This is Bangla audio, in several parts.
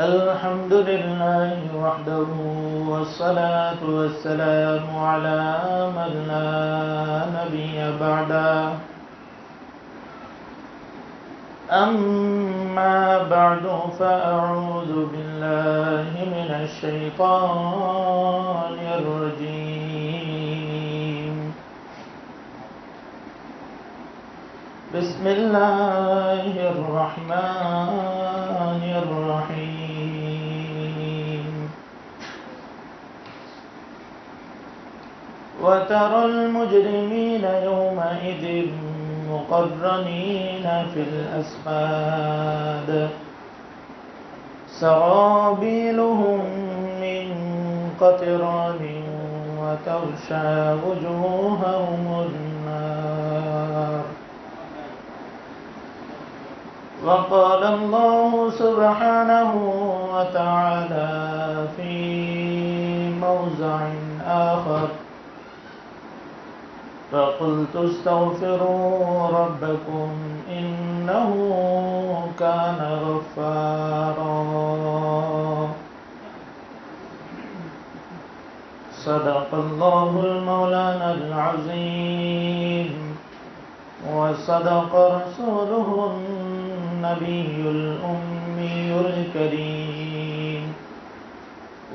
الحمد لله وحده والصلاة والسلام على من لا نبي بعده أما بعد فأعوذ بالله من الشيطان الرجيم بسم الله الرحمن الرحيم وترى المجرمين يومئذ مقرنين في الأصفاد سرابيلهم من قطران وتغشى وجوههم النار وقال الله سبحانه وتعالى في موضع آخر فقلت استغفروا ربكم إنه كان غفارا صدق الله المولانا العظيم وصدق رسوله النبي الأمي الكريم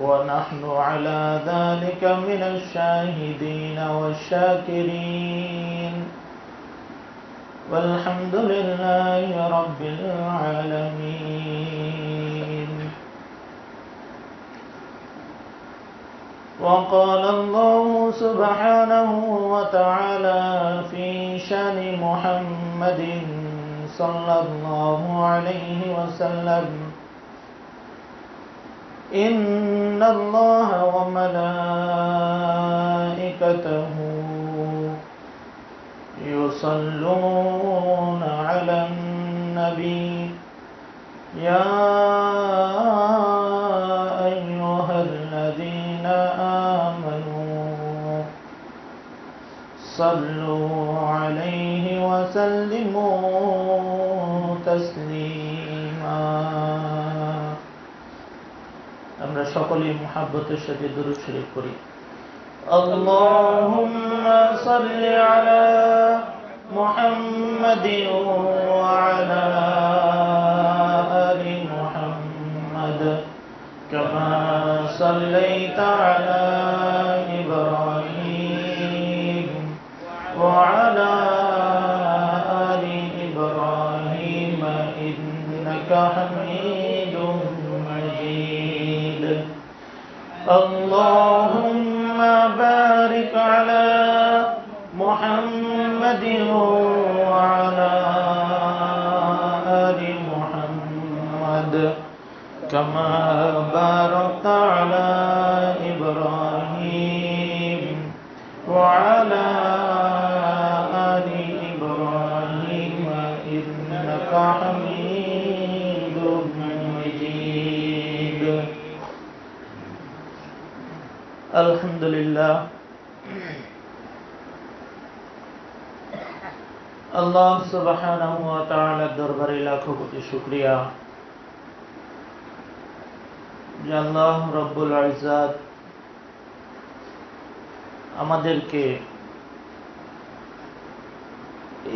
ونحن على ذلك من الشاهدين والشاكرين والحمد لله رب العالمين وقال الله سبحانه وتعالى في شان محمد صلى الله عليه وسلم إن الله وملائكته يصلون على النبي يا أيها الذين آمنوا صلوا عليه وسلموا تسليما আমরা সকলেই মুহাব্বতের সাথে দুরূদ শরীফ পড়ি আল্লাহুম্মা সাল্লি আলা মুহাম্মাদিন ওয়া আলা আলি মুহাম্মাদ কামা সাল্লাইতা আলা ইব্রাহিম ওয়া আলা আলি ইব্রাহিম ইন্নাকা হামিদুম মাজিদ اللهم بارك على محمد وعلى آل محمد كما باركت على إبراهيم وعلى آل إبراهيم إنك حميد مجيد আলহামদুলিল্লাহ আল্লাহ সুবহানাহু ওয়া তাআলার দরবারে লাখো কোটি শুকরিয়া যে আল্লাহ রব্বুল ইজ্জত আমাদেরকে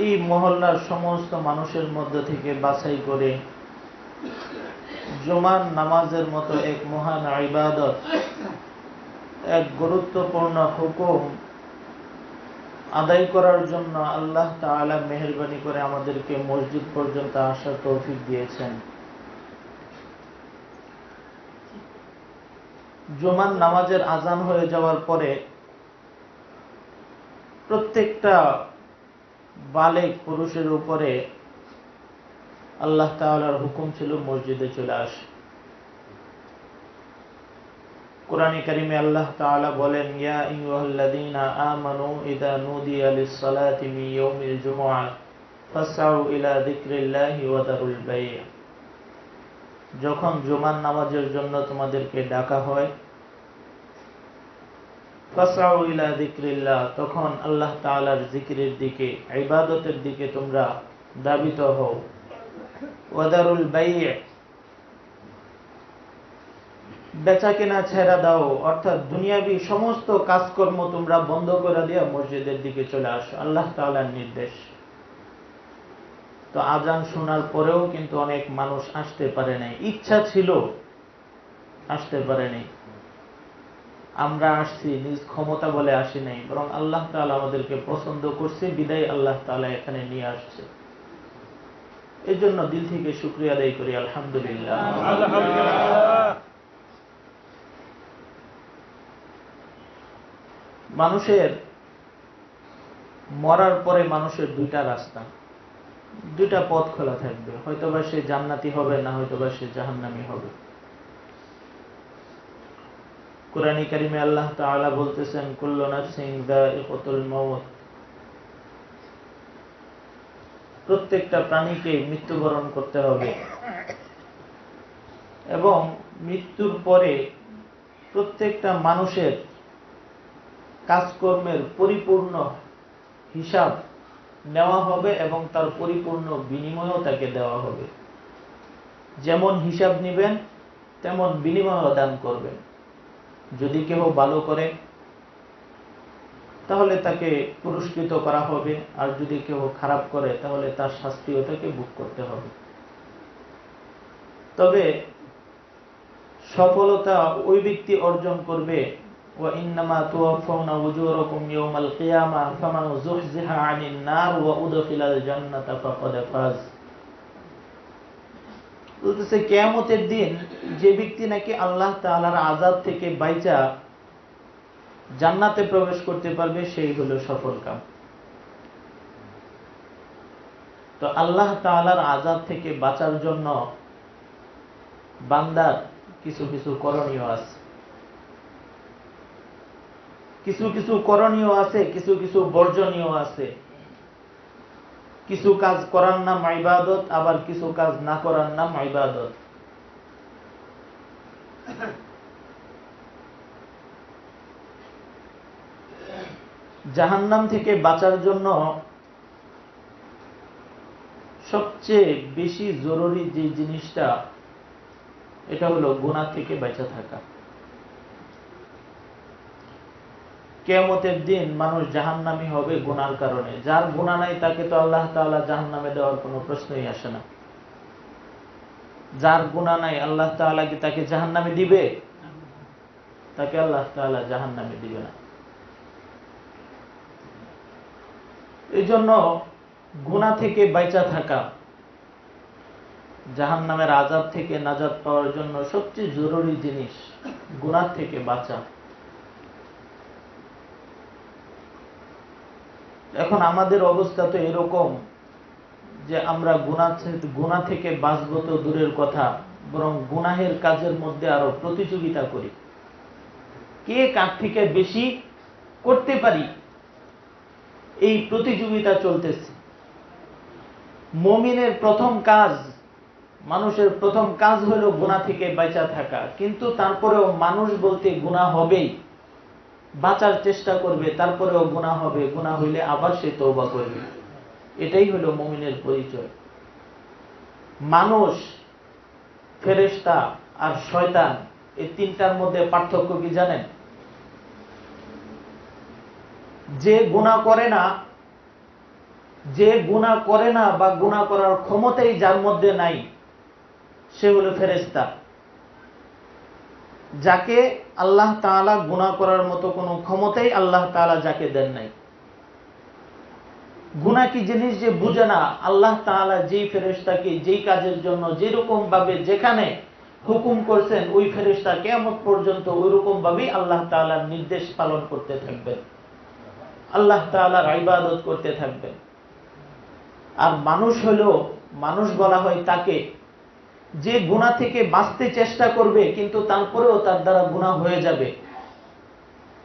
এই মহল্লার সমস্ত মানুষের মধ্যে থেকে বাছাই করে জুমার নামাজের মতো এক মহান ইবাদত এক গুরুত্বপূর্ণ হুকুম আদায় করার জন্য আল্লাহ তাআলা মেহেরবানি করে আমাদেরকে মসজিদ পর্যন্ত আসার তৌফিক দিয়েছেন। জুমার নামাজের আজান হয়ে যাওয়ার পরে প্রত্যেকটা বালেগ পুরুষের উপরে আল্লাহ তাআলার হুকুম ছিল মসজিদে চলে আসে। কুরআনে কারীমে আল্লাহ তাআলা বলেন ইয়া আইয়ুহাল্লাযীনা আমানু ইযা নুদিয়া লিস-সালাতি মিন ইয়াউমিল জুমআহ ফাসআউ ইলা যিকরিল্লাহি ওয়া দারুল বাই'। যখন জুমার নামাজের জন্য তোমাদেরকে ডাকা হয় ফাসআউ ইলা যিকরিল্লাহ, তখন আল্লাহ তাআলার জিকিরের দিকে, ইবাদতের দিকে তোমরা দাবিত হও। ওয়াদারুল বাই', বেচা কেনা ছেড়ে দাও, অর্থাৎ দুনিয়াবি সমস্ত কাজকর্ম তোমরা বন্ধ করে দিয়ে মসজিদের দিকে চলে আসো, আল্লাহ তাআলার নির্দেশ। তো আজান শোনার পরেও কিন্তু অনেক মানুষ আসতে পারে নাই, ইচ্ছা ছিল আসতে পারে নাই। আমরা আসছি নিজ ক্ষমতা বলে আসি নাই, বরং আল্লাহ তাআলা আমাদেরকে পছন্দ করছে বিদায় আল্লাহ তাআলা এখানে নিয়ে আসছে। এই জন্য দিল থেকে শুকরিয়া আদায় করি, আলহামদুলিল্লাহ। মানুষের মরার পরে মানুষের দুইটা রাস্তা, দুইটা পথ খোলা থাকবে, হয়তোবা সে জান্নাতি হবে, না হয়তোবা সে জাহান্নামী হবে। কুরআনে কারিমে আল্লাহ তাআলা বলতেছেন, কুল্লু নাফসিন যায়িকাতুল মাউত, প্রত্যেকটা প্রাণীকে মৃত্যুবরণ করতে হবে এবং মৃত্যুর পরে প্রত্যেকটা মানুষের কাজকর্মের পরিপূর্ণ হিসাব নেওয়া হবে এবং তার পরিপূর্ণ বিনিময়ও তাকে দেওয়া হবে। যেমন হিসাব নিবেন তেমন বিনিময় দান করবেন। যদি কেউ ভালো করে তাহলে তাকে পুরস্কৃত করা হবে, আর যদি কেউ খারাপ করে তাহলে তার শাস্তিও তাকে ভোগ করতে হবে। তবে সফলতা ওই ব্যক্তি অর্জন করবে, ওয়া ইন্নামা তুওয়াফাউনা উজুরাকুম ইয়াওমাল কিয়ামা ফামান যুহজিহা আনিন নার ওয়া উদখিলাল জান্নাতা ফাকাদ ফাজ। বলতেছে কিয়ামতের দিন যে ব্যক্তি নাকি আল্লাহ তাআলার আযাব থেকে বাইচা জান্নাতে প্রবেশ করতে পারবে সেই হলো সফল কাম। তো আল্লাহ তাআলার আযাব থেকে বাঁচার জন্য বান্দার কিছু কিছু করণীয় আছে, কিছু কিছু করণীয় আছে, কিছু কিছু বর্জনীয় আছে। কিছু কাজ করার নাম ইবাদত, আবার কিছু কাজ না করার নাম ইবাদত। জাহান্নাম থেকে বাঁচার জন্য সবচেয়ে বেশি জরুরি যে জিনিসটা, এটা হলো গুনাহ থেকে বেঁচে থাকা। কিয়ামতের দিন মানুষ জাহান্নামী হবে গুনার কারণে। যার গুনাহ নাই তাকে তো আল্লাহ তাআলা জাহান্নামে দেওয়ার কোনো প্রশ্নই আসে না। যার গুনাহ নাই আল্লাহ তাআলা কি তাকে জাহান্নামে দিবে? তাকে আল্লাহ তাআলা জাহান্নামে দিবে না। এই জন্য গুনাহ থেকে বাঁচা থাকা, জাহান্নামের আযাব থেকে নাজাত পাওয়ার জন্য সবচেয়ে জরুরি জিনিস গুনাহ থেকে বাঁচা। এখন আমাদের অবস্থা তো এরকম যে আমরা গুনাহ থেকে বাঁচবো তো দূরের কথা, বরং গুনাহের কাজের মধ্যে আরো প্রতিযোগিতা করি, কে কার থেকে বেশি করতে পারি, এই প্রতিযোগিতা চলতেছে। মুমিনের প্রথম কাজ, মানুষের প্রথম কাজ হলো গুনাহ থেকে বাঁচা থাকা, কিন্তু তারপরেও মানুষ বলতে গুনাহ হবেই, বাঁচার চেষ্টা করবে, তারপরেও গুনাহ হবে, গুনাহ হইলে আবার সে তওবা করবে। এটাই হলো মুমিনের পরিচয়। মানুষ, ফেরেশতা আর শয়তান, এই তিনটার মধ্যে পার্থক্য কি জানেন? যে গুনাহ করে না বা গুনাহ করার ক্ষমতাই যার মধ্যে নাই, সে হলো ফেরেশতা। যাকে আল্লাহ তাআলা গুনাহ করার মতো কোনো ক্ষমতাই আল্লাহ তাআলা যাকে দেন নাই। গুনাহ কি জিনিস যে বুঝে না, আল্লাহ তাআলা যেই ফেরেশতাকে যেই কাজের জন্য যেরকম ভাবে যেখানে হুকুম করছেন, ওই ফেরেশতা কিয়ামত পর্যন্ত ওইরকম ভাবেই আল্লাহ তাআলার নির্দেশ পালন করতে থাকবেন, আল্লাহ তাআলার ইবাদত করতে থাকবেন। আর মানুষ বলা হয় তাকে যে গুনাহ থেকে বাঁচতে চেষ্টা করবে, কিন্তু তারপরেও তার দ্বারা গুনাহ হয়ে যাবে,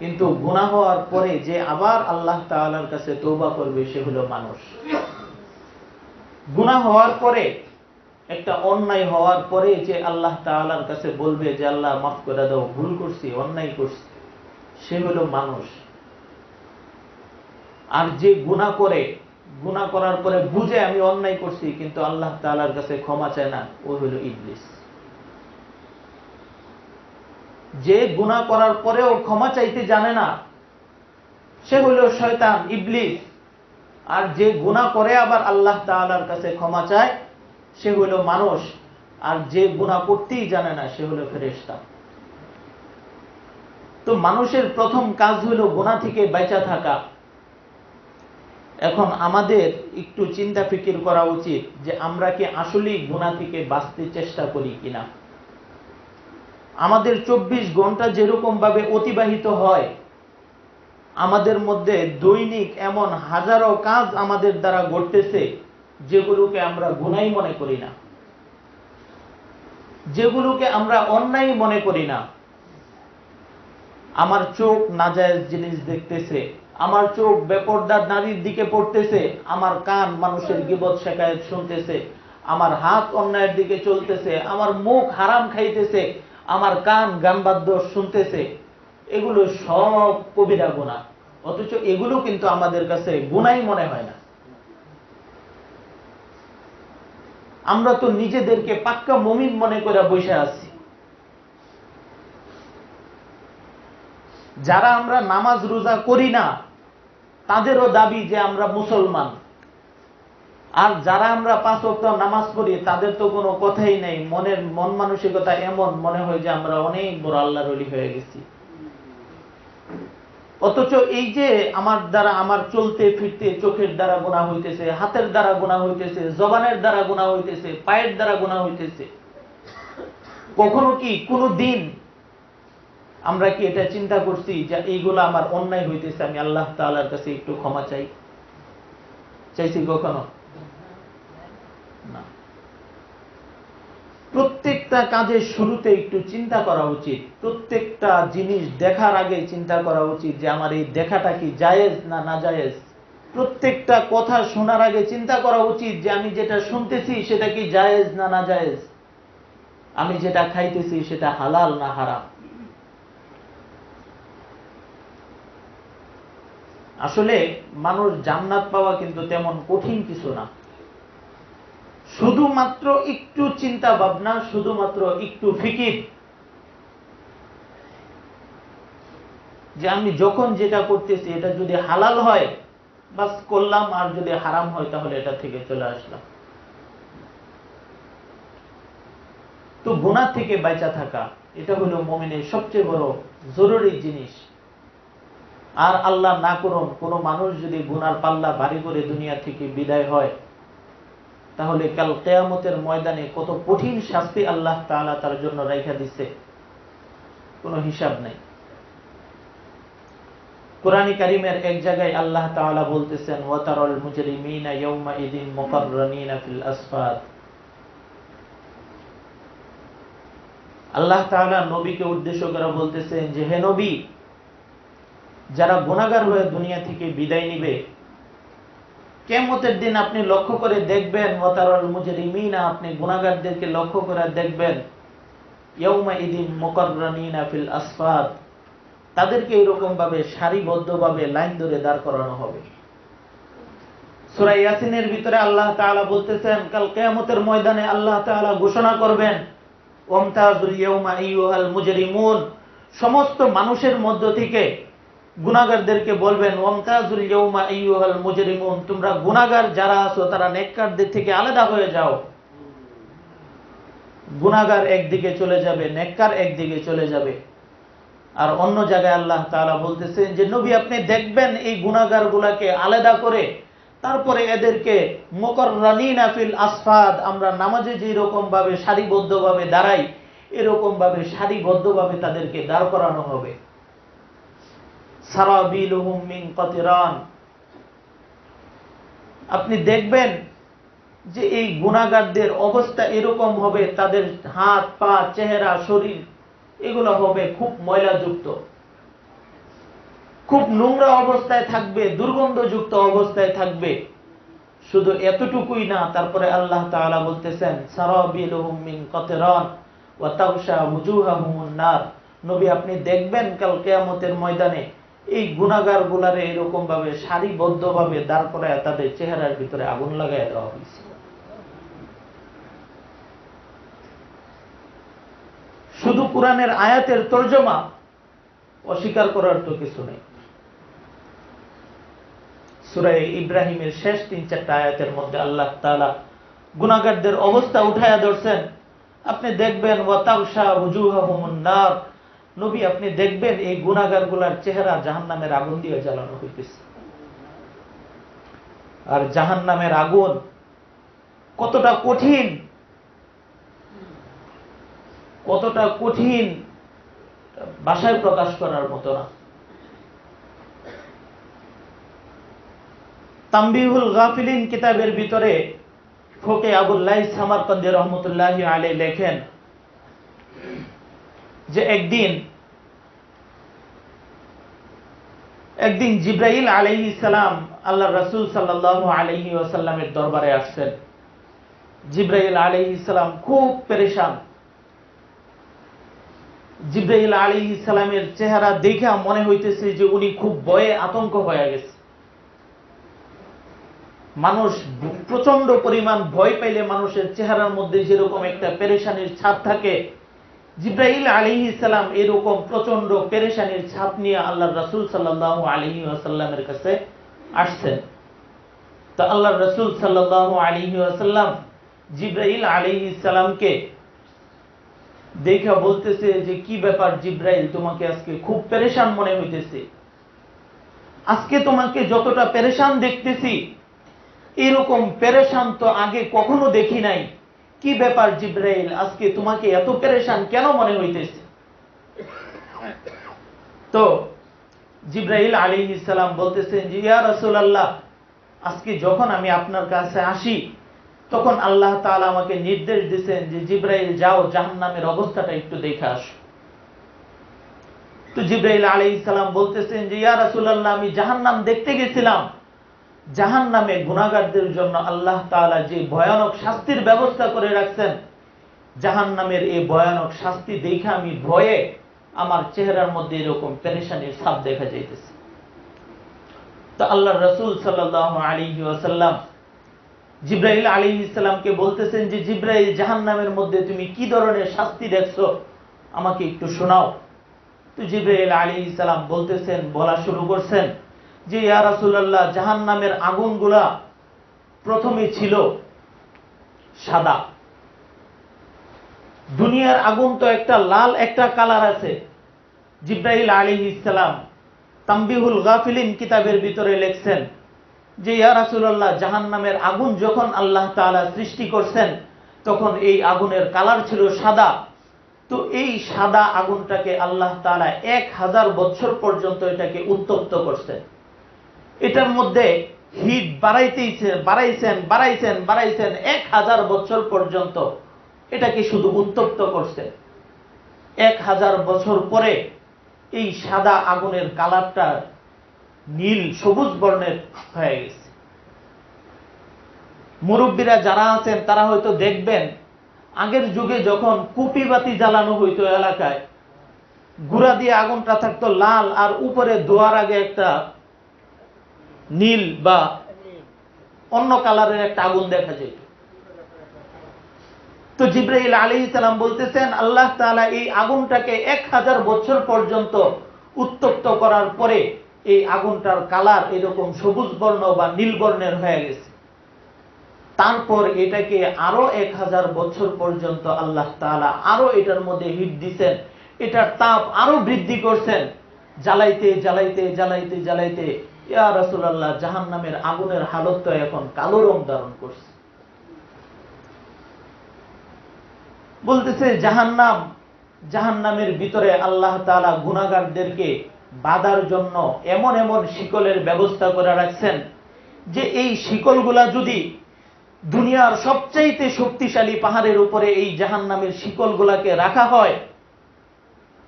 কিন্তু গুনাহ হওয়ার পরে যে আবার আল্লাহ তাআলার কাছে তওবা করবে, সে হলো মানুষ। গুনাহ হওয়ার পরে, একটা অন্যায় হওয়ার পরে যে আল্লাহ তাআলার কাছে বলবে যে আল্লাহ মাফ করে দাও, ভুল করছি, অন্যায় করছি, সে হলো মানুষ। আর যে গুনাহ করে, গুনাহ করার পরে বুঝে আমি অন্যায় করছি কিন্তু আল্লাহ তাআলার কাছে ক্ষমা চায় না, ও হলো ইবলিস। যে গুনাহ করার পরেও ক্ষমা চাইতে জানে না, সে হলো শয়তান, ইবলিস। আর যে গুনাহ করে আবার আল্লাহ তাআলার কাছে ক্ষমা চায়, সে হলো মানুষ। আর যে গুনাহ করতেই জানে না, সে হলো ফেরেশতা। তো মানুষের প্রথম কাজ হলো গুনাহ থেকে বাঁচা থাকা। এখন আমাদের একটু চিন্তা ফিকির করা উচিত যে আমরা কি আসলেই গুনাহ থেকে বাঁচতে চেষ্টা করি কিনা। আমাদের 24 ঘন্টা যেরকম ভাবে অতিবাহিত হয়, আমাদের মধ্যে দৈনিক এমন হাজারো কাজ আমাদের দ্বারা ঘটতেছে যেগুলোকে আমরা গুনাহই মনে করি না, যেগুলোকে আমরা অন্যায় মনে করি না। আমার চোখ নাজায়েজ জিনিস দেখতেছে, আমার চোখ বেপরদা নারীর দিকে পড়তেছে, আমার কান মানুষের গীবত শিকায়েত শুনতেছে, আমার হাত অন্যায়ের দিকে চলতেছে, আমার মুখ হারাম খাইতেছে, আমার কান গান বাদ্য শুনতেছে। এগুলো সব কবিরা গুনাহ, অথচ এগুলো কিন্তু আমাদের কাছে গুনাহই মনে হয় না। আমরা তো নিজেদেরকে পাক্কা মুমিন মনে করে বসে আছি। যারা আমরা নামাজ রোজা করি না, তাদেরও দাবি যে আমরা মুসলমান। আর যারা আমরা 5 ওয়াক্ত নামাজ পড়ি, তাদের তো কোনো কথাই নেই, মন মানসিকতা এমন মনে হয় যে আমরা অনেক বড় আল্লাহর ওলি হয়ে গেছি। অথচ এই যে আমার দ্বারা, আমার চলতে ফিরতে চোখের দ্বারা গুনাহ হইতেছে, হাতের দ্বারা গুনাহ হইতেছে, জবানের দ্বারা গুনাহ হইতেছে, পায়ের দ্বারা গুনাহ হইতেছে, কখনো কি কোনো দিন আমরা কি এটা চিন্তা করছি যে এইগুলো আমার অন্যায় হইতেছে, আমি আল্লাহ তাআলার কাছে একটু ক্ষমা চাইছি কখনো? না। প্রত্যেকটা কাজের শুরুতে একটু চিন্তা করা উচিত, প্রত্যেকটা জিনিস দেখার আগে চিন্তা করা উচিত যে আমার এই দেখাটা কি জায়েজ না নাজায়েজ। প্রত্যেকটা কথা শোনার আগে চিন্তা করা উচিত যে আমি যেটা শুনতেছি সেটা কি জায়েজ না নাজায়েজ, আমি যেটা খাইতেছি সেটা হালাল না হারাম। আসলে মানুষ জান্নাত পাওয়া কিন্তু তেমন কঠিন কিছু না, শুধুমাত্র একটু চিন্তা ভাবনা, শুধুমাত্র একটু ফিকির, যে আমি যখন যেটা করতেছি এটা যদি হালাল হয় বাস করলাম, আর যদি হারাম হয় তাহলে এটা থেকে চলে আসলাম। তো গুনাহ থেকে বাঁচা থাকা, এটা হলো মুমিনের সবচেয়ে বড় জরুরি জিনিস। আর আল্লাহ না করুন কোনো মানুষ যদি গুনার পাল্লা ভারী করে দুনিয়া থেকে বিদায় হয়, তাহলে কাল কিয়ামতের ময়দানে কত কঠিন শাস্তি আল্লাহ তাআলা তার জন্য রাইখা দিচ্ছে, কোনো হিসাব নাই। কোরআন কারীমের এক জায়গায় আল্লাহ তাআলা বলতেছেন, ওয়াতারাল মুজরিমিনা ইয়াওমা ইদিন মুকাররানিনা ফিল আসফাদ। আল্লাহ তাআলা নবীকে উদ্দেশ্য করে বলতেছেন যে হে নবী, যারা গুনাহগার হয়ে দুনিয়া থেকে বিদায় নিবে, কিয়ামতের দিন আপনি লক্ষ্য করে দেখবেন, ওয়াতারাল মুজরিমিনা, আপনি গুনাহগারদেরকে লক্ষ্য করে দেখবেন, ইয়াওমা ইদিন মুকাররানিনা ফিল আসফাদ, তাদেরকে এরকম ভাবে সারিবদ্ধভাবে লাইন ধরে দাঁড় করানো হবে। সূরা ইয়াসিনের ভিতরে আল্লাহ তাআলা বলতেছেন, কাল কিয়ামতের ময়দানে আল্লাহ তাআলা ঘোষণা করবেন, ওয়ামতাজুল ইয়াওমা আইয়ুহাল মুজরিমুন, সমস্ত মানুষের মধ্য থেকে গুনাহগারদেরকে বলবেন, ওয়ামতাজুল ইয়াওমা আইয়ুহাল মুজরিমুন, তোমরা গুনাহগার যারা আছো তারা নেককারদের থেকে আলাদা হয়ে যাও। গুনাহগার একদিকে চলে যাবে, নেককার একদিকে চলে যাবে। আর অন্য জায়গায় আল্লাহ তাআলা বলতেছেন যে নবী আপনি দেখবেন এই গুনাহগারগুলোকে আলাদা করে, তারপরে এদেরকে মুকাররানিনা ফিল আসফাদ, আমরা নামাজে যে রকম ভাবে সারিবদ্ধভাবে দাঁড়াই, এরকম ভাবে সারিবদ্ধভাবে তাদেরকে দাঁড় করানো হবে। সারাবিলুহুম মিন কাতিরান, আপনি দেখবেন যে এই গুনাহগারদের অবস্থা এরকম হবে, তাদের হাত পা চেহারা শরীর এগুলো হবে খুব ময়লাযুক্ত, খুব নোংরা অবস্থায় থাকবে, দুর্গন্ধযুক্ত অবস্থায় থাকবে। শুধু এতটুকুই না, তারপরে আল্লাহ তাআলা বলতেছেন, সারাবিলুহুম মিন কাতিরান ওয়া তাগশা ওয়ুজুহাহুমুন নার, নবী আপনি দেখবেন কাল কিয়ামতের ময়দানে এই গুনাহগার গুলারে এরকম ভাবে সারিবদ্ধভাবে দাঁড় করায় তাদের চেহারার ভিতরে আগুন লাগাই দেওয়া হয়েছে। শুধু কোরআনের আয়াতের তর্জমা, অস্বীকার করার তো কিছু নেই। সূরা ইব্রাহিমের শেষ ৩-৪টা আয়াতের মধ্যে আল্লাহ তাআলা গুনাহগারদের অবস্থা উঠায়া ধরছেন। আপনি দেখবেন ওয়াতাগশা ওয়ুজুহাহুমুন নার, নবী আপনি দেখবেন এই গুনাহগারগুলোর চেহারা জাহান্নামের আগুন দিয়ে জ্বালানো হইতেছে। আর জাহান্নামের আগুন কতটা কঠিন, কতটা কঠিন ভাষায় প্রকাশ করার মতো না। তামবিহুল গাফিলিন কিতাবের ভিতরে ফকে আবুল্লাহ সামারকান্দি রহমতুল্লাহি আলাইহি লেখেন যে একদিন জিবরাইল আলাইহিস সালাম আল্লাহর রাসূল সাল্লাল্লাহু আলাইহি ওয়াসাল্লামের দরবারে আসছেন। জিবরাইল আলাইহিস সালাম খুব পেরেশান। জিবরাইল আলাইহিস সালামের চেহারা দেখে মনে হইতেছে যে উনি খুব ভয়ে আতঙ্ক হয়ে গেছে। মানুষ প্রচন্ড পরিমাণ ভয় পাইলে মানুষের চেহারার মধ্যে যেরকম একটা পেরেশানির ছাপ থাকে, জিবরাইল আলাইহিস সালাম এরকম প্রচন্ড পেরেশানির ছাপ নিয়ে আল্লাহর রাসূল সাল্লাল্লাহু আলাইহি ওয়াসাল্লামের কাছে আসছেন। তো আল্লাহর রাসূল সাল্লাল্লাহু আলাইহি ওয়াসাল্লাম জিবরাইল আলাইহিস সালামকে দেখা বলতেছে যে কি ব্যাপার জিবরাইল, তোমাকে আজকে খুব পেরেশান মনে হইতেছে। আজকে তোমাকে যতটা পেরেশান দেখতেছি এরকম পেরেশান তো আগে কখনো দেখি নাই। কি ব্যাপার জিবরাইল, আজকে তোমাকে এত পেরেশান কেন মনে হইতেছে? তো জিবরাইল আলাইহিস সালাম বলতেছেন যে ইয়া রাসূলুল্লাহ, আজকে যখন আমি আপনার কাছে আসি তখন আল্লাহ তাআলা আমাকে নির্দেশ দিয়েছেন যে জিবরাইল যাও জাহান্নামের অবস্থাটা একটু দেখে আসো। তো জিবরাইল আলাইহিস সালাম বলতেছেন যে ইয়া রাসূলুল্লাহ, আমি জাহান্নাম দেখতে গেছিলাম। জাহান্নামে গুনাহগারদের জন্য আল্লাহ তাআলা যে ভয়ানক শাস্তির ব্যবস্থা করে রাখছেন, জাহান্নামের এই ভয়ানক শাস্তি দেখে আমি ভয়ে আমার চেহারার মধ্যে এরকম পেরেশানির ছাপ দেখা যাইতেছে। তো আল্লাহর রাসূল সাল্লাল্লাহু আলাইহি ওয়াসাল্লাম জিবরাইল আলাইহিস সালামকে বলতেছেন যে জিবরাইল, জাহান্নামের মধ্যে তুমি কি ধরনের শাস্তি দেখছো আমাকে একটু শোনাও। তো জিবরাইল আলাইহিস সালাম বলতেছেন, বলা শুরু করছেন যে ইয়া রাসূলুল্লাহ, জাহান্নামের আগুনগুলা প্রথমে ছিল সাদা। দুনিয়ার আগুন তো একটা লাল একটা কালার আছে। জিবরাইল আলাইহিস সালাম তামবিহুল গাফিলিন কিতাবের ভিতরে লিখছেন যে ইয়া রাসূলুল্লাহ, জাহান্নামের আগুন যখন আল্লাহ তাআলা সৃষ্টি করছেন তখন এই আগুনের কালার ছিল সাদা। তো এই সাদা আগুনটাকে আল্লাহ তাআলা 1000 বছর পর্যন্ত এটাকে উত্তপ্ত করছেন। এটার মধ্যে হিট বাড়াইছেন 1000 বছর পর্যন্ত এটাকে শুধু উত্তপ্ত করছেন। 1000 বছর পরে এই সাদা আগুনের কালারটা নীল সবুজ বর্ণের হয়ে গেছে। মুরব্বীরা যারা আছেন তারা হয়তো দেখবেন, আগের যুগে যখন কুপিবাতি জ্বালানো হইতো এলাকায়, গুড়া দিয়ে আগুনটা থাকতো লাল আর উপরে ধোয়ার আগে একটা নীল বা অন্য কালারের একটা আগুন দেখা যেত। তো জিবরাইল আলাইহিস সালাম বলতেছেন আল্লাহ তাআলা এই আগুনটাকে 1000 বছর পর্যন্ত উত্তপ্ত করার পরে এই আগুনটার কালার এরকম সবুজ বর্ণ বা নীল বর্ণের হয়ে গেছে। তারপর এটাকে আরো 1000 বছর পর্যন্ত আল্লাহ তাআলা আরো এটার মধ্যে হিট দিচ্ছেন, এটার তাপ আরো বৃদ্ধি করছেন। জ্বালাইতে জ্বালাইতে জ্বালাইতে জ্বালাইতে ইয়া রাসূলুল্লাহ, জাহান্নামের আগুনের হালত তো এখন কালো রং ধারণ করছে। বলতেছে জাহান্নামের ভিতরে আল্লাহ তাআলা গুনাহগারদেরকে বাঁধার জন্য এমন এমন শিকলের ব্যবস্থা করে রাখছেন যে এই শিকলগুলা যদি দুনিয়ার সবচাইতে শক্তিশালী পাহাড়ের উপরে এই জাহান্নামের শিকলগুলাকে রাখা হয়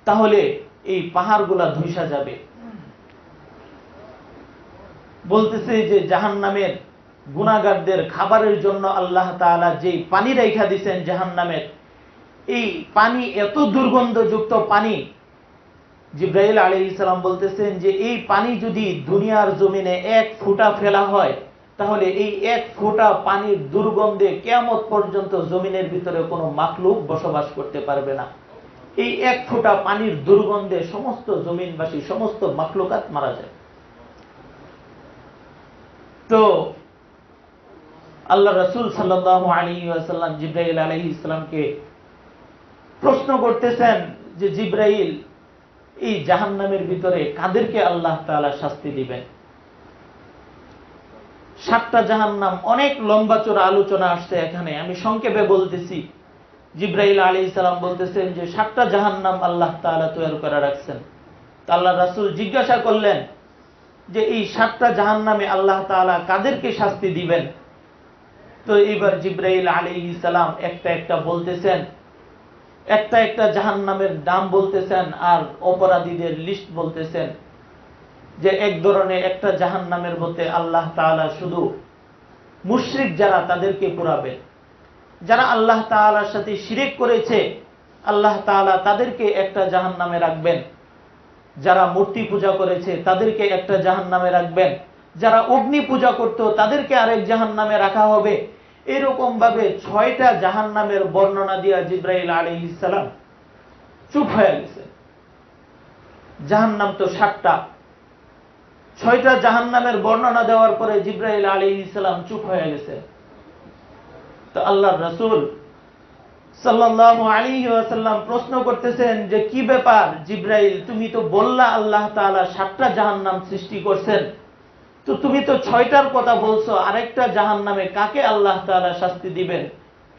তাহলে এই পাহাড়গুলা ধুইসা যাবে। বলতেছে যে জাহান্নামের গুনাহগারদের খাবারের জন্য আল্লাহ তাআলা যে পানি রাইখা দিয়েছেন জাহান্নামের, এই পানি এত দুর্গন্ধযুক্ত পানি জিবরাইল আলাইহিস সালাম বলতেছেন যে এই পানি যদি দুনিয়ার জমিনে 1 ফোঁটা ফেলা হয়, তাহলে এই 1 ফোঁটা পানির দুর্গন্ধে কিয়ামত পর্যন্ত জমিনের ভিতরে কোনো মাখলুক বসবাস করতে পারবে না। এই 1 ফোঁটা পানির দুর্গন্ধে সমস্ত জমিনবাসী, সমস্ত মাখলুকাত মারা যায়। তো আল্লাহ রাসূল সাল্লাল্লাহু আলাইহি ওয়াসাল্লাম জিবরাইল আলাইহিস সালামকে প্রশ্ন করতেছেন যে জিবরাইল, এই জাহান্নামের ভিতরে কাদেরকে আল্লাহ তাআলা শাস্তি দিবেন? 7টা জাহান্নাম, অনেক লম্বা চড়া আলোচনা আসছে এখানে, আমি সংক্ষেপে বলতেছি। জিবরাইল আলাইহিস সালাম বলতেছেন যে 7টা জাহান্নাম আল্লাহ তাআলা তৈরি করে রাখছেন। তো আল্লাহ রাসূল জিজ্ঞাসা করলেন যে এই 7টা জাহান্নামে আল্লাহ তাআলা কাদেরকে শাস্তি দিবেন? তো এবার জিবরাইল আলাইহিস সালাম একটা একটা বলতেছেন, একটা একটা জাহান্নামের নাম বলতেছেন আর অপরাধীদের লিস্ট বলতেছেন। যে এক ধরনের একটা জাহান্নামের মধ্যে আল্লাহ তাআলা শুধু মুশরিক যারা তাদেরকে পুরাবেন, যারা আল্লাহ তাআলার সাথে শিরক করেছে আল্লাহ তাআলা তাদেরকে একটা জাহান্নামে রাখবেন, যারা মূর্তি পূজা করেছে তাদেরকে একটা জাহান্নামে রাখবেন, যারা অগ্নি পূজা করত তাদেরকে আরেক জাহান্নামে রাখা হবে। এরকম ভাবে 6টা জাহান্নামের বর্ণনা দিয়া জিবরাইল আলাইহিস সালাম চুপ হয়ে গেছে। জাহান্নাম তো 7টা, 6টা জাহান্নামের বর্ণনা দেওয়ার পরে জিবরাইল আলাইহিস সালাম চুপ হয়ে গেছে। তো আল্লাহর রাসূল সাল্লাল্লাহু আলাইহি ওয়াসাল্লাম প্রশ্ন করতেছেন যে কি ব্যাপার জিবরাইল, তুমি তো বললা আল্লাহ তাআলা 7টা জাহান্নাম সৃষ্টি করছেন, তো তুমি তো 6টার কথা বলছো, আরেকটা জাহান্নামে কাকে আল্লাহ তাআলা শাস্তি দিবেন?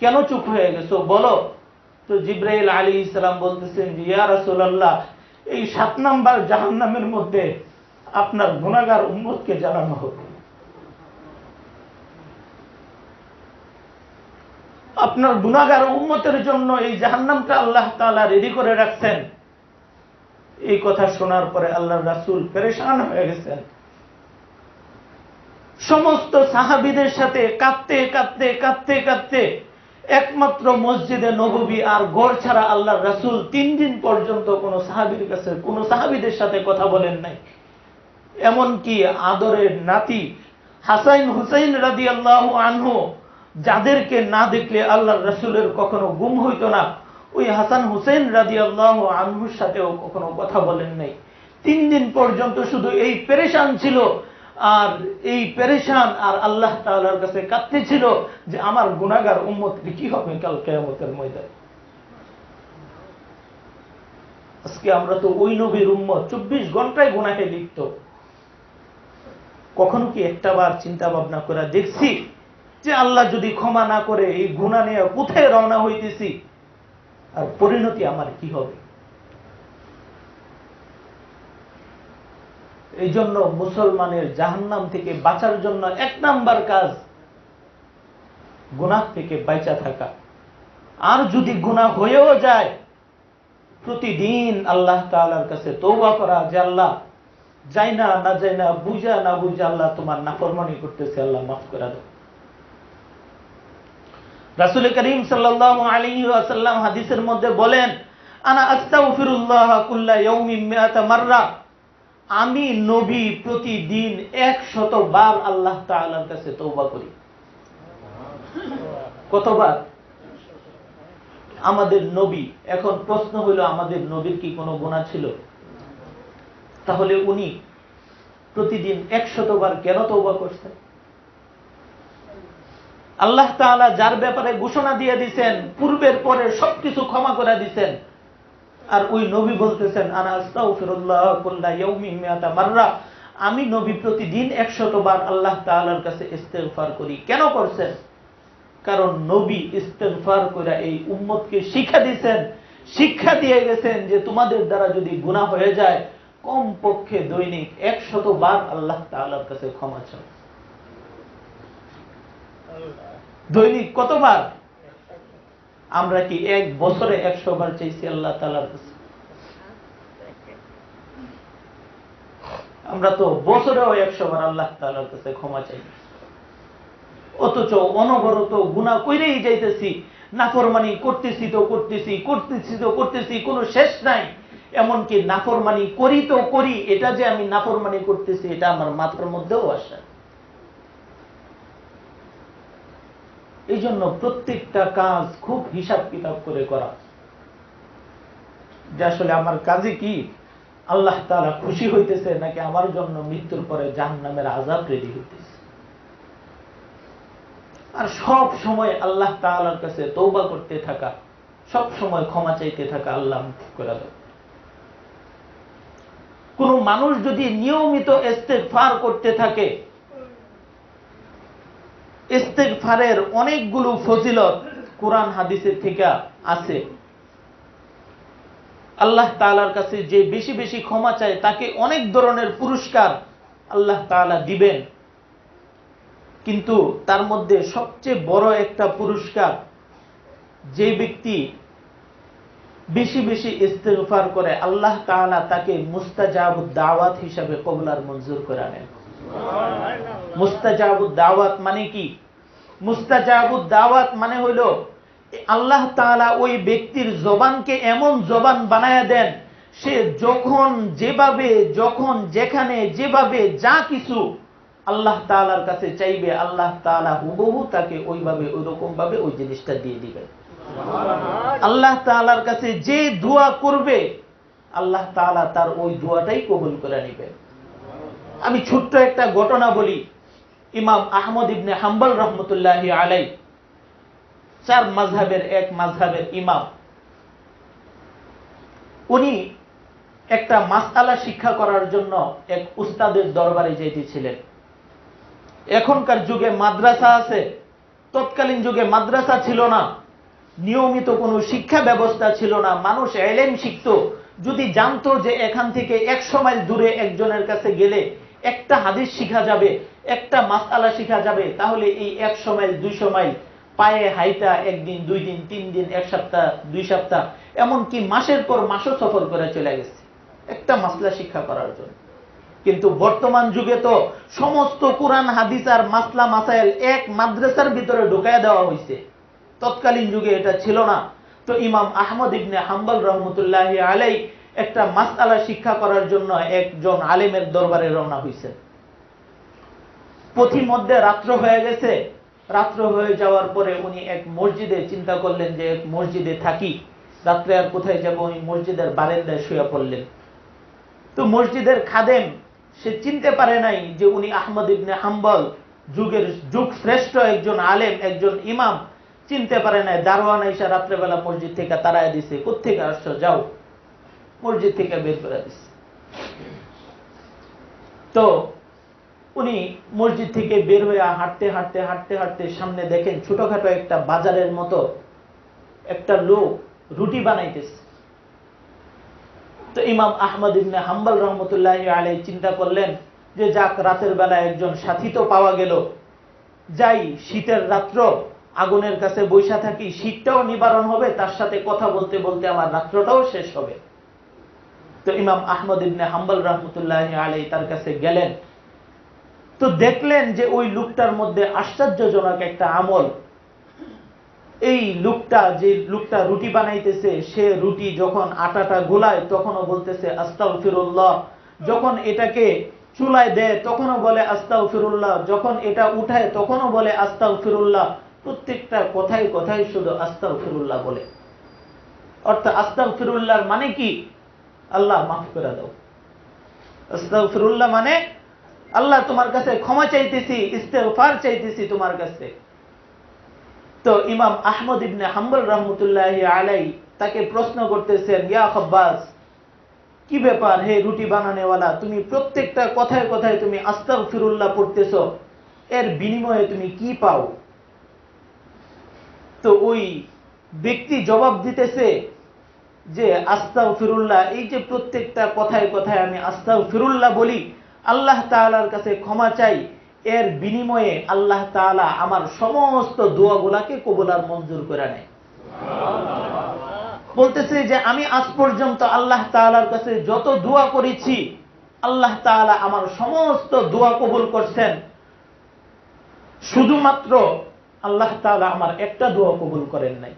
কেন চুপ হয়ে গেছো বলো। তো জিবরাইল আলাইহিস সালাম বলতেছেন যে ইয়া রাসূলুল্লাহ, এই 7 নাম্বার জাহান্নামের মধ্যে আপনার গুনাহগার উম্মতকে জানানো হবে। আপনার গুনাহগার উম্মতের জন্য এই জাহান্নামটা আল্লাহ তাআলা রেডি করে রাখছেন। এই কথা শোনার পরে আল্লাহর রাসূল পেরেশান হয়ে গেছেন। সমস্ত সাহাবীদের সাথে কাঁদতে কাঁদতে কাঁদতে কাঁদতে একমাত্র মসজিদে নববী আর ঘর ছাড়া আল্লাহর রাসূল 3 দিন পর্যন্ত কোনো সাহাবীর কাছে, কোনো সাহাবীদের সাথে কথা বলেন নাই। এমনকি আদরের নাতি হাসান হুসাইন রাদিয়াল্লাহু আনহু, যাদেরকে না দেখলে আল্লাহর রাসূলের কখনো ঘুম হইতো না, ওই হাসান হুসাইন রাদিয়াল্লাহু আনহুর সাথেও কখনো কথা বলেন নাই। 3 দিন পর্যন্ত শুধু এই পেরেশান ছিল, আর এই পেরেশান আর আল্লাহ তাআলার কাছে কাঁদতেছিল যে আমার গুনাহগার উম্মতের কি হবে কাল কিয়ামতের ময়দানে। আজকে আমরা তো ওই নবীর উম্মত, 24 ঘন্টায় গুনাহে লিপ্ত। কখনো কি একটাবার চিন্তা ভাবনা করে দেখছি যে আল্লাহ যদি ক্ষমা না করে এই গুনাহ নিয়ে কোথায় রওনা হইতেছি আর পরিণতি আমার কি হবে? এই জন্য মুসলমানের জাহান্নাম থেকে বাঁচার জন্য 1 নাম্বার কাজ গুনাহ থেকে বাঁচা থাকা। আর যদি গুনাহ হয়েও যায় প্রতিদিন আল্লাহ তাআলার কাছে তওবা করা যে আল্লাহ যাই না না যাই না, বুঝা না বুঝা আল্লাহ তোমার নাফরমানি করতেছে, আল্লাহ মাফ করে দাও। রাসূল করিম সাল্লাল্লাহু আলাইহি ওয়াসাল্লাম হাদিসের মধ্যে বলেন, আনা আস্তাগফিরুল্লাহ কুল্লা ইয়াউমিন মিআতা মাররা, আমি নবী প্রতিদিন 100 বার আল্লাহ তাআলার কাছে তওবা করি। কতবার? আমাদের নবী। এখন প্রশ্ন হলো, আমাদের নবীর কি কোনো গুনাহ ছিল? তাহলে উনি প্রতিদিন 100 বার কেন তওবা করছেন? আল্লাহ তাআলা যার ব্যাপারে ঘোষণা দিয়ে দিয়েছেন পূর্বের পরে সবকিছু ক্ষমা করে দিয়েছেন, আর ওই নবী বলতেছেন আনা আস্তাগফিরুল্লাহ কুল্লা ইয়াউমিন মিআতা মাররা, আমি নবী প্রতিদিন 100 বার আল্লাহ তাআলার কাছে ইস্তেগফার করি। কেন করছেন? কারণ নবী ইস্তেগফার করে এই উম্মতকে শিক্ষা দিয়েছেন, শিক্ষা দিয়ে গেছেন যে তোমাদের দ্বারা যদি গুনাহ হয়ে যায় কমপক্ষে দৈনিক 100 বার আল্লাহ তাআলার কাছে ক্ষমা চাও। দৈনিক কতবার? আমরা কি 1 বছরে 100 বার চাইছি আল্লাহ তাআলার কাছে? আমরা তো বছরেও 100 বার আল্লাহ তাআলার কাছে ক্ষমা চাই, অথচ অনবরত গুনাহ কইরেই যাইতেছি, নাফরমানি করতেছি তো করতেছি, করতেছি তো করতেছি, কোনো শেষ নাই। এমনকি নাফরমানি করি তো করি, এটা যে আমি নাফরমানি করতেছি এটা আমার মাথার মধ্যেও আসে। এই জন্য প্রত্যেকটা কাজ খুব হিসাব কিতাব করে করা, যে আসলে আমার কাজে কি আল্লাহ তাআলা খুশি হইতেছে নাকি আমার জন্য মৃত্যুর পরে জাহান্নামের আযাব রেডি হইতেছে। আর সব সময় আল্লাহ তাআলার কাছে তওবা করতে থাকা, সব সময় ক্ষমা চাইতে থাকা, আল্লাহ মাফ করে দাও। কোন মানুষ যদি নিয়মিত ইস্তেগফার করতে থাকে, ইস্তেগফারের অনেকগুলো ফজিলত কোরআন হাদিসের থেকে আছে। আল্লাহ তাআলার কাছে যে বেশি বেশি ক্ষমা চায় তাকে অনেক ধরনের পুরস্কার আল্লাহ তাআলা দিবেন। কিন্তু তার মধ্যে সবচেয়ে বড় একটা পুরস্কার, যে ব্যক্তি বেশি বেশি ইস্তেগফার করে আল্লাহ তাআলা তাকে মুস্তাজাবুদ দাওয়াত হিসাবে কবুল মঞ্জুর করে নেন। মুস্তাজাবুদ দাওয়াত মানে কি? মুস্তাজাবুদ দাওয়াত মানে হইল আল্লাহ তাআলা ওই ব্যক্তির জবানকে এমন জবান বানায়া দেন, সে যখন যেভাবে, যখন যেখানে যেভাবে যা কিছু আল্লাহ তাআলার কাছে চাইবে, আল্লাহ তাআলা হুবহু তাকে ওইভাবে ওইরকম ভাবে ওই জিনিসটা দিয়ে দিবেন। আল্লাহ তাআলার কাছে যে দোয়া করবে আল্লাহ তাআলা তার ওই দোয়াটাই কবুল করে নেবেন। আমি ছোট্ট একটা ঘটনা বলি। ইমাম আহমদ ইবনে হাম্বল রহমতুল্লাহি আলাইহি, 4 মাযহাবের এক মাযহাবের ইমাম, উনি একটা মাসআলা শিক্ষা করার জন্য এক উস্তাদের দরবারে যাইতেছিলেন। এখনকার যুগে মাদ্রাসা আছে, তৎকালীন যুগে মাদ্রাসা ছিল না, নিয়মিত কোনো শিক্ষা ব্যবস্থা ছিল না। মানুষ ইলম শিখতো, যদি জানতো যে এখান থেকে 100 মাইল দূরে একজনের কাছে গেলে একটা হাদিস শিখা যাবে, একটা মাসআলা শিখা যাবে, তাহলে এই 100 মাইল 200 মাইল পায়ে হাইটা একদিন, 2 দিন, 3 দিন, 1 সপ্তাহ, 2 সপ্তাহ, এমনকি মাসের পর মাসও সফর করে চলে গেছে একটা মাসলা শিক্ষা করার জন্য। কিন্তু বর্তমান যুগে তো সমস্ত কোরআন হাদিস আর মাসলা মাসাইল এক মাদ্রাসার ভিতরে ঢুকায় দেওয়া হয়েছে। তৎকালীন যুগে এটা ছিল না। তো ইমাম আহমদ ইবনে হাম্বল রহমতুল্লাহি আলাইহি একটা মাসআলা শিক্ষা করার জন্য একজন আলেমের দরবারে রওনা হয়েছেন। পথিমধ্যে রাত্র হয়ে গেছে। রাত্র হয়ে যাওয়ার পরে উনি এক মসজিদে চিন্তা করলেন যে এক মসজিদে থাকি, রাত্রে আর কোথায় যাব, উনি মসজিদের বারান্দায় শুয়ে পড়লেন। তো মসজিদের খাদেম সে চিনতে পারে নাই যে উনি আহমদ ইবনে হাম্বল, যুগের যুগ শ্রেষ্ঠ একজন আলেম, একজন ইমাম, চিনতে পারে নাই। দারোয়ান আইসা রাত্রেবেলা মসজিদ থেকে তাড়ায় দিছে, কোত্থেকে আসছো, যাও, মসজিদ থেকে বের করে দিছে। তো উনি মসজিদ থেকে বের হয়ে হাঁটতে হাঁটতে হাঁটতে হাঁটতে সামনে দেখেন ছোটখাটো একটা বাজারের মতো একটা লোক রুটি বানাইতেছে। তো ইমাম আহমদ ইবনে হাম্বল রহমতুল্লাহি আলাইহি চিন্তা করলেন যে যাক, রাতের বেলা একজন সাথী তো পাওয়া গেল, যাই শীতের রাত্র আগুনের কাছে বৈশা থাকি, শীতটাও নিবারণ হবে, তার সাথে কথা বলতে বলতে আমার রাত্রটাও শেষ হবে। তো ইমাম আহমদ ইবনে হাম্বল রহমতুল্লাহি আলাইহি তার কাছে গেলেন। তো দেখলেন যে ওই লোকটার মধ্যে আশ্চর্যজনক একটা আমল। এই লোকটা, যে লোকটা রুটি বানাইতেছে, সে রুটি যখন আটাটা গোলায় তখনও বলতেছে আস্তাগফিরুল্লাহ, যখন এটাকে চুলায় দেয় তখনও বলে আস্তাগফিরুল্লাহ, যখন এটা উঠায় তখনও বলে আস্তাগফিরুল্লাহ। প্রত্যেকটা কথায় কথায় শুধু আস্তাগফিরুল্লাহ বলে। অর্থাৎ আস্তাগফিরুল্লাহর মানে কি? আল্লাহ মাফ করে দাও। আস্তাগফিরুল্লাহ মানে আল্লাহ তোমার কাছে ক্ষমা চাইতেছি, ইস্তেগফার চাইতেছি তোমার কাছে। তো ইমাম আহমদ ইবনে হাম্বল রহমতুল্লাহি আলাইহি তাকে প্রশ্ন করতেছেন, ইয়া খাব্বাস, কি ব্যাপার হে রুটি বানানেওয়ালা, তুমি প্রত্যেকটা কথায় কথায় তুমি আস্তাগফিরুল্লাহ পড়তেছো, এর বিনিময়ে তুমি কি পাও? তো ওই ব্যক্তি জবাব দিতেছে যে আস্তাগফিরুল্লাহ, এই যে প্রত্যেকটা কথায় কথায় আমি আস্তাগফিরুল্লাহ বলি, আল্লাহ তাআলার কাছে ক্ষমা চাই, এর বিনিময়ে আল্লাহ তাআলা আমার সমস্ত দোয়াগুলাকে কবুল আর মঞ্জুর করে নেয়। বলতেছে যে আমি আজ পর্যন্ত আল্লাহ তাআলার কাছে যত দোয়া করেছি, আল্লাহ তাআলা আমার সমস্ত দোয়া কবুল করছেন, শুধুমাত্র আল্লাহ তাআলা আমার একটা দোয়া কবুল করেন নাই।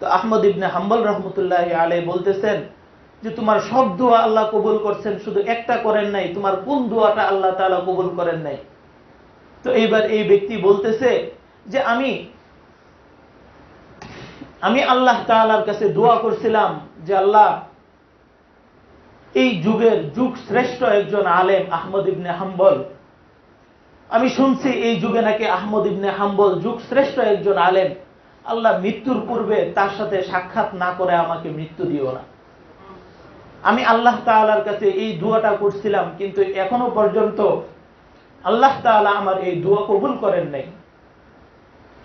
তো আহমদ ইবনে হাম্বল রহমতুল্লাহি আলাইহি বলতেছেন যে তোমার সব দোয়া আল্লাহ কবুল করছেন, শুধু একটা করেন নাই, তোমার কোন দোয়াটা আল্লাহ তাআলা কবুল করেন নাই? তো এইবার এই ব্যক্তি বলতেছে যে আমি আল্লাহ তাআলার কাছে দোয়া করছিলাম যে আল্লাহ, এই যুগের যুগ শ্রেষ্ঠ একজন আলেম আহমদ ইবনে হাম্বল, আমি শুনছি এই যুগে নাকি আহমদ ইবনে হাম্বল যুগ শ্রেষ্ঠ একজন আলেম, আল্লাহ মৃত্যুর পূর্বে তার সাথে সাক্ষাৎ না করে আমাকে মৃত্যু দিও না। আমি আল্লাহ তাআলার কাছে এই দোয়াটা করছিলাম, কিন্তু এখনো পর্যন্ত আল্লাহ তাআলা আমার এই দোয়া কবুল করেন নাই।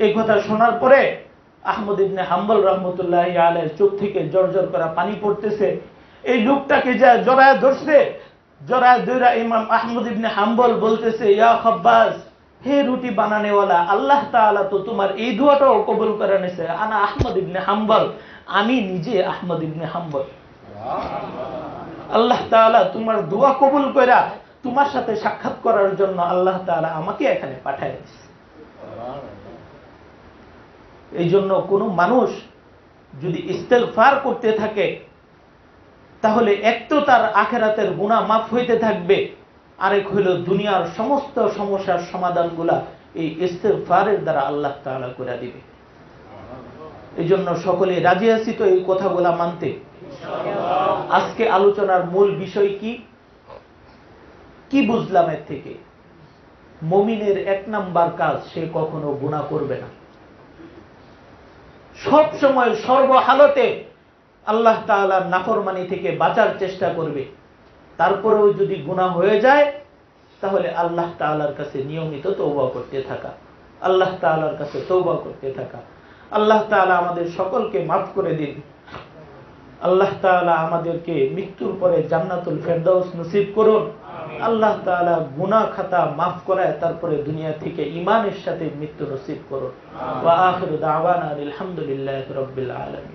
এই কথা শোনার পরে আহমদ ইবনে হাম্বল রহমতুল্লাহি আলাইহির চোখ থেকে জর্জর করা পানি পড়তেছে। এই লোকটাকে যা জড়ায় ধরছে, জড়ায় ধরে ইমাম আহমদ ইবনে হাম্বল বলতেছে, ইয়া খাব্বাস, হে রুটি বানানেওয়ালা, আল্লাহ তাআলা তো তোমার এই দোয়াটাও কবুল করে নিয়েছে। আনা আহমদ ইবনে হাম্বল, আমি নিজে আহমদ ইবনে হাম্বল। আল্লাহ তাআলা তোমার দোয়া কবুল কইরা তোমার সাথে সাক্ষাৎ করার জন্য আল্লাহ তাআলা আমাকে এখানে পাঠায় দিয়েছে। এই জন্য কোন মানুষ যদি ইস্তেগফার করতে থাকে, তাহলে এক তো তার আখিরাতের গুনাহ মাফ হইতে থাকবে, আরেক হইল দুনিয়ার সমস্ত সমস্যার সমাধানগুলা এই ইস্তেগফারের দ্বারা আল্লাহ তাআলা করে দিবে। এই জন্য সকলে রাজি আছি তো এই কথাগুলা মানতে? আজকে আলোচনার মূল বিষয় কি বুঝলাম এর থেকে? মুমিনের এক নাম্বার কাজ, সে কখনো গুনাহ করবে না। সব সময় সর্বহালতে আল্লাহ তাআলার নাফরমানি থেকে বাঁচার চেষ্টা করবে। তারপরেও যদি গুনাহ হয়ে যায়, তাহলে আল্লাহ তাআলার কাছে নিয়মিত তওবা করতে থাকা, আল্লাহ তাআলার কাছে তওবা করতে থাকা। আল্লাহ তাআলা আমাদের সকলকে মাফ করে দিন। আল্লাহ তাআলা আমাদেরকে মৃত্যুর পরে জান্নাতুল ফেরদাউস নসিব করুন। আল্লাহ তাআলা গুনাহ খাতা মাফ করায় তারপরে দুনিয়া থেকে ঈমানের সাথে মৃত্যু নসিব করুন। ওয়া আখিরু দাওয়ানা আলহামদুলিল্লাহি রাব্বিল আলামিন।